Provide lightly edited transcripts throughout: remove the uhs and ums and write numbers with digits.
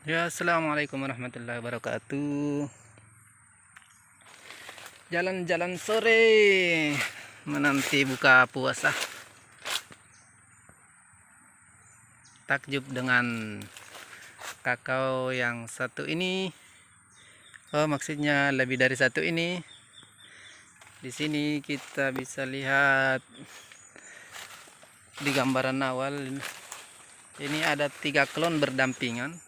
Ya, assalamualaikum warahmatullahi wabarakatuh. Jalan-jalan sore menanti buka puasa. Takjub dengan kakao yang satu ini. Oh, maksudnya lebih dari satu ini. Di sini kita bisa lihat di gambaran awal ini ada 3 klon berdampingan.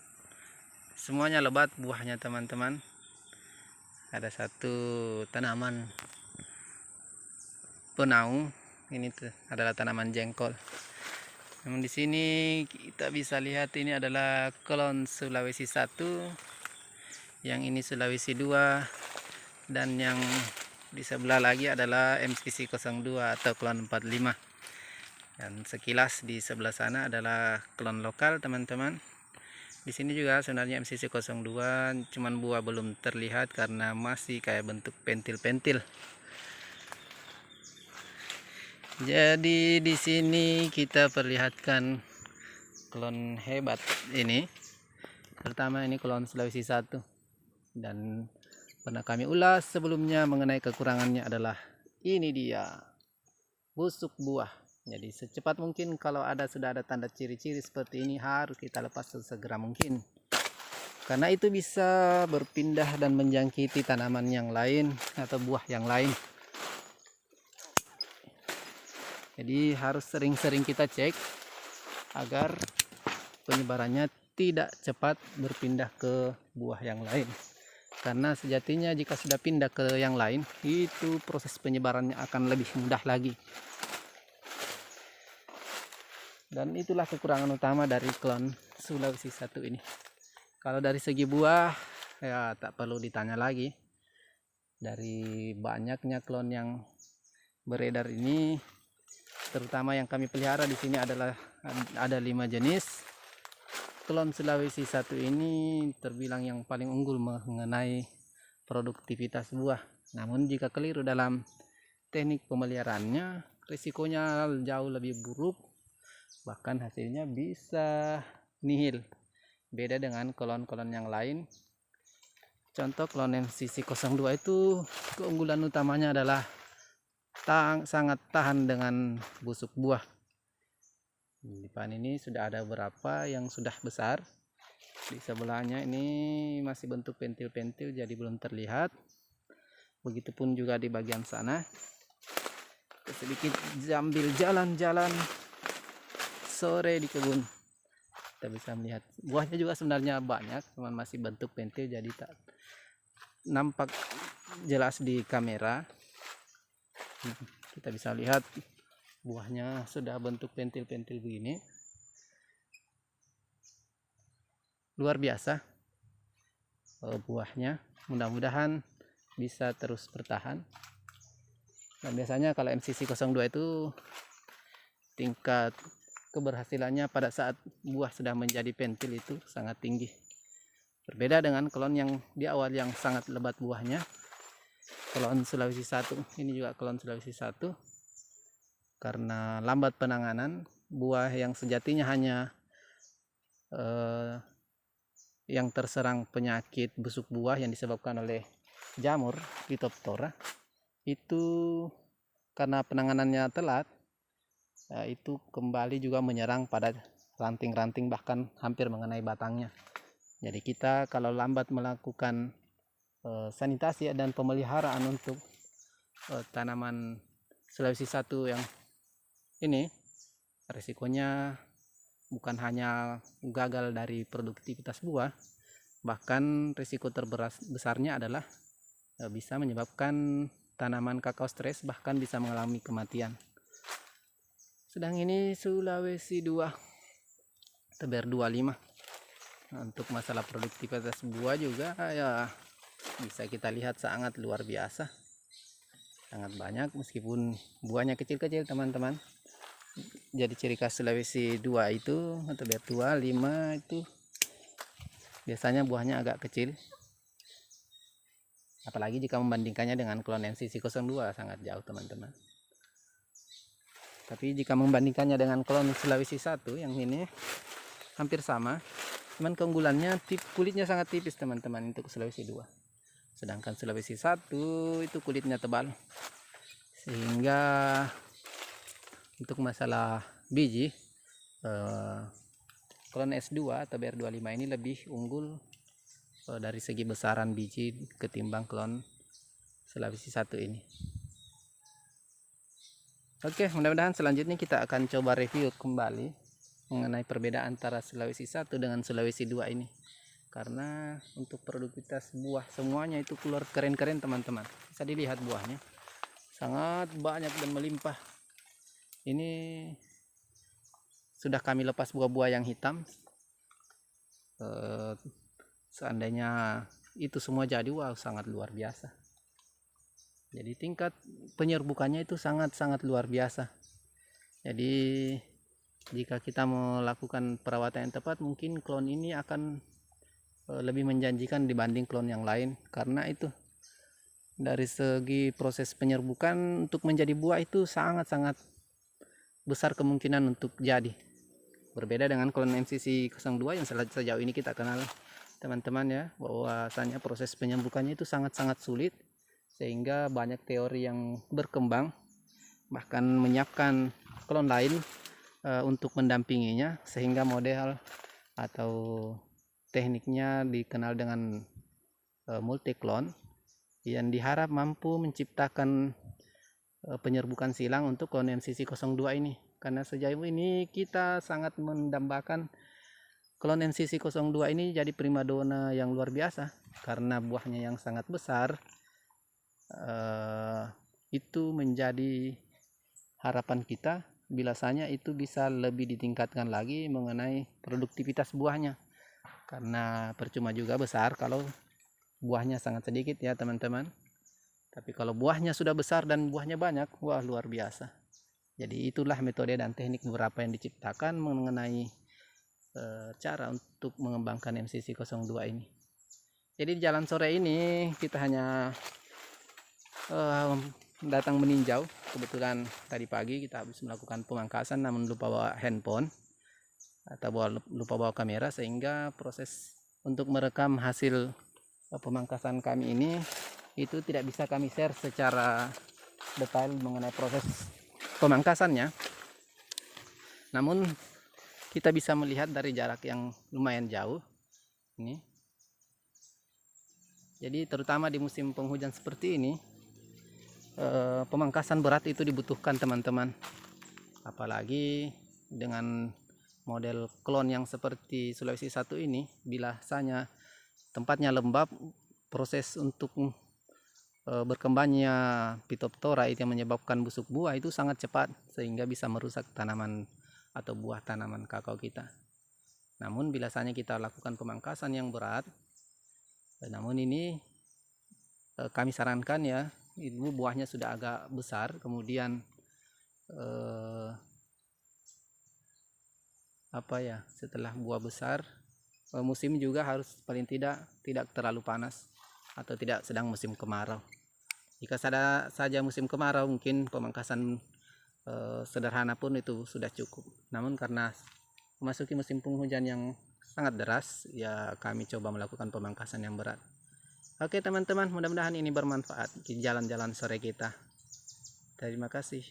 Semuanya lebat buahnya, teman-teman. Ada satu tanaman penau, ini adalah tanaman jengkol. Namun di sini kita bisa lihat ini adalah klon Sulawesi 1, yang ini Sulawesi 2, dan yang di sebelah lagi adalah MCC 02 atau klon 45. Dan sekilas di sebelah sana adalah klon lokal, teman-teman. Di sini juga sebenarnya MCC 02, cuman buah belum terlihat karena masih kayak bentuk pentil-pentil. Jadi di sini kita perlihatkan klon hebat ini. Pertama ini klon Sulawesi 1, dan pernah kami ulas sebelumnya mengenai kekurangannya adalah ini dia, busuk buah. Jadi secepat mungkin kalau sudah ada tanda ciri-ciri seperti ini harus kita lepas sesegera mungkin, karena itu bisa berpindah dan menjangkiti tanaman yang lain atau buah yang lain. Jadi harus sering-sering kita cek agar penyebarannya tidak cepat berpindah ke buah yang lain. Karena sejatinya jika sudah pindah ke yang lain, itu proses penyebarannya akan lebih mudah lagi. Dan itulah kekurangan utama dari klon Sulawesi 1 ini. Kalau dari segi buah, ya tak perlu ditanya lagi. Dari banyaknya klon yang beredar ini, terutama yang kami pelihara di sini adalah ada 5 jenis. Klon Sulawesi 1 ini terbilang yang paling unggul mengenai produktivitas buah. Namun jika keliru dalam teknik pemeliharaannya, risikonya jauh lebih buruk, bahkan hasilnya bisa nihil. Beda dengan klon-klon yang lain. Contoh klon MCC 02 itu keunggulan utamanya adalah sangat tahan dengan busuk buah. Di depan ini sudah ada beberapa yang sudah besar. Di sebelahnya ini masih bentuk pentil-pentil, jadi belum terlihat. Begitupun juga di bagian sana. Sedikit sambil jalan-jalan sore di kebun, kita bisa melihat buahnya juga sebenarnya banyak, cuman masih bentuk pentil jadi tak nampak jelas di kamera. Kita bisa lihat buahnya sudah bentuk pentil-pentil begini, luar biasa buahnya. Mudah-mudahan bisa terus bertahan. Dan biasanya kalau MCC 02 itu tingkat keberhasilannya pada saat buah sudah menjadi pentil itu sangat tinggi. Berbeda dengan klon yang di awal yang sangat lebat buahnya, klon Sulawesi 1. Ini juga klon Sulawesi 1. Karena lambat penanganan, buah yang sejatinya hanya yang terserang penyakit busuk buah yang disebabkan oleh jamur Phytophthora, itu karena penanganannya telat, itu kembali juga menyerang pada ranting-ranting, bahkan hampir mengenai batangnya. Jadi kita kalau lambat melakukan sanitasi dan pemeliharaan untuk tanaman Sulawesi 1 yang ini, risikonya bukan hanya gagal dari produktivitas buah, bahkan risiko terbesarnya adalah bisa menyebabkan tanaman kakao stres, bahkan bisa mengalami kematian. Sedang ini Sulawesi 2 TBR 25. Untuk masalah produktivitas buah juga ya bisa kita lihat sangat luar biasa, sangat banyak, meskipun buahnya kecil-kecil, teman-teman. Jadi ciri khas Sulawesi 2 itu atau TBR 25 itu biasanya buahnya agak kecil, apalagi jika membandingkannya dengan klon MCC 02 sangat jauh, teman-teman. Tapi jika membandingkannya dengan klon Sulawesi 1 yang ini hampir sama. Cuman keunggulannya kulitnya sangat tipis teman-teman untuk Sulawesi 2. Sedangkan Sulawesi 1 itu kulitnya tebal. Sehingga untuk masalah biji, klon S2 atau BR25 ini lebih unggul dari segi besaran biji ketimbang klon Sulawesi 1 ini. Oke, mudah-mudahan selanjutnya kita akan coba review kembali mengenai perbedaan antara Sulawesi 1 dengan Sulawesi 2 ini. Karena untuk produktivitas buah semuanya itu keluar keren-keren teman-teman. Bisa dilihat buahnya. Sangat banyak dan melimpah. Ini sudah kami lepas buah-buah yang hitam. Seandainya itu semua jadi, wow, sangat luar biasa. Jadi tingkat penyerbukannya itu sangat-sangat luar biasa. Jadi jika kita melakukan perawatan yang tepat, mungkin klon ini akan lebih menjanjikan dibanding klon yang lain. Karena itu dari segi proses penyerbukan untuk menjadi buah itu sangat-sangat besar kemungkinan untuk jadi. Berbeda dengan klon MCC 02 yang sejauh ini kita kenal teman-teman ya, bahwasanya proses penyerbukannya itu sangat-sangat sulit. Sehingga banyak teori yang berkembang, bahkan menyiapkan klon lain untuk mendampinginya, sehingga model atau tekniknya dikenal dengan multi klon yang diharap mampu menciptakan penyerbukan silang untuk klon MCC 02 ini. Karena sejauh ini kita sangat mendambakan klon MCC 02 ini jadi primadona yang luar biasa, karena buahnya yang sangat besar. Itu menjadi harapan kita bilasanya itu bisa lebih ditingkatkan lagi mengenai produktivitas buahnya, karena percuma juga besar kalau buahnya sangat sedikit ya teman-teman. Tapi kalau buahnya sudah besar dan buahnya banyak, wah luar biasa. Jadi itulah metode dan teknik beberapa yang diciptakan mengenai cara untuk mengembangkan MCC 02 ini. Jadi di jalan sore ini kita hanya datang meninjau. Kebetulan tadi pagi kita habis melakukan pemangkasan namun lupa bawa handphone atau lupa bawa kamera, sehingga proses untuk merekam hasil pemangkasan kami ini itu tidak bisa kami share secara detail mengenai proses pemangkasannya. Namun kita bisa melihat dari jarak yang lumayan jauh ini. Jadi terutama di musim penghujan seperti ini, pemangkasan berat itu dibutuhkan teman-teman, apalagi dengan model klon yang seperti Sulawesi 1 ini. Biasanya tempatnya lembab, proses untuk berkembangnya Phytophthora itu yang menyebabkan busuk buah itu sangat cepat, sehingga bisa merusak tanaman atau buah tanaman kakao kita. Namun biasanya kita lakukan pemangkasan yang berat, namun ini kami sarankan ya, itu buahnya sudah agak besar, kemudian setelah buah besar, musim juga harus paling tidak terlalu panas atau tidak sedang musim kemarau. Jika saja musim kemarau, mungkin pemangkasan sederhana pun itu sudah cukup. Namun karena memasuki musim penghujan yang sangat deras, ya kami coba melakukan pemangkasan yang berat. Oke teman-teman, mudah-mudahan ini bermanfaat di jalan-jalan sore kita. Terima kasih.